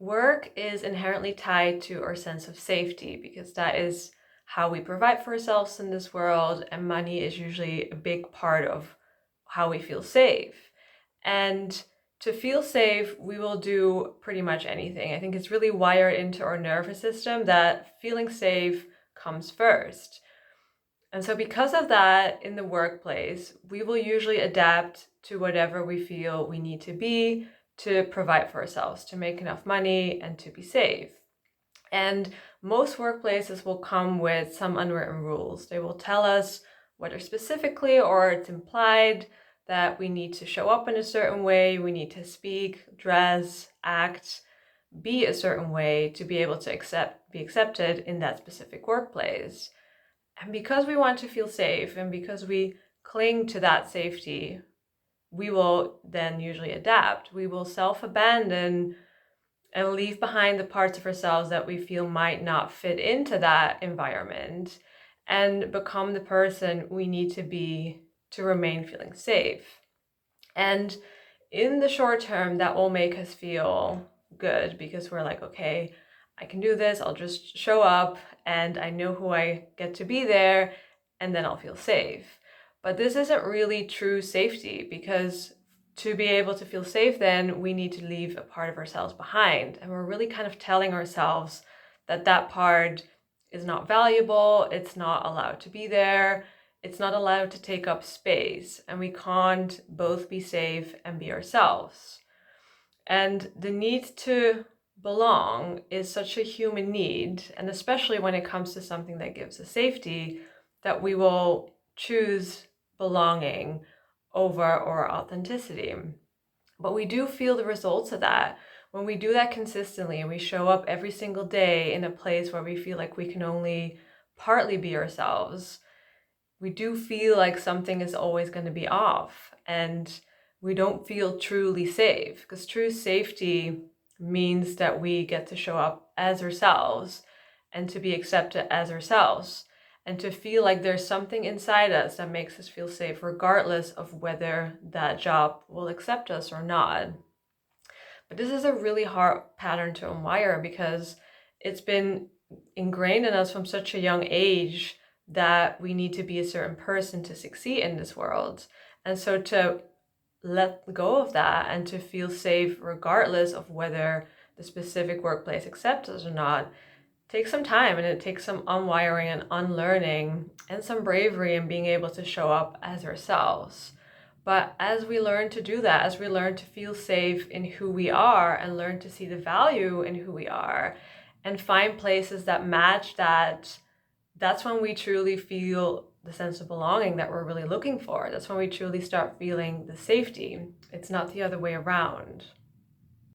Work is inherently tied to our sense of safety because that is how we provide for ourselves in this world, and money is usually a big part of how we feel safe. And to feel safe, we will do pretty much anything. I think it's really wired into our nervous system that feeling safe comes first. And so, because of that, in the workplace, we will usually adapt to whatever we feel we need to be to provide for ourselves, to make enough money, and to be safe. And most workplaces will come with some unwritten rules. They will tell us, whether specifically or it's implied, that we need to show up in a certain way, we need to speak, dress, act, be a certain way to be able to be accepted in that specific workplace. And because we want to feel safe and because we cling to that safety, we will then usually adapt. We will self-abandon and leave behind the parts of ourselves that we feel might not fit into that environment and become the person we need to be to remain feeling safe. And in the short term, that will make us feel good because we're like, okay, I can do this. I'll just show up and I know who I get to be there, and then I'll feel safe. But this isn't really true safety, because to be able to feel safe, then we need to leave a part of ourselves behind. And we're really kind of telling ourselves that that part is not valuable, it's not allowed to be there, it's not allowed to take up space, and we can't both be safe and be ourselves. And the need to belong is such a human need, and especially when it comes to something that gives us safety, that we will choose belonging over our authenticity. But we do feel the results of that when we do that consistently and we show up every single day in a place where we feel like we can only partly be ourselves. We do feel like something is always going to be off, and we don't feel truly safe, because true safety means that we get to show up as ourselves and to be accepted as ourselves, and to feel like there's something inside us that makes us feel safe regardless of whether that job will accept us or not. But this is a really hard pattern to unwire because it's been ingrained in us from such a young age that we need to be a certain person to succeed in this world. And so to let go of that and to feel safe regardless of whether the specific workplace accepts us or not takes some time, and it takes some unwiring and unlearning and some bravery in being able to show up as ourselves. But as we learn to do that, as we learn to feel safe in who we are and learn to see the value in who we are and find places that match that, that's when we truly feel the sense of belonging that we're really looking for. That's when we truly start feeling the safety. It's not the other way around.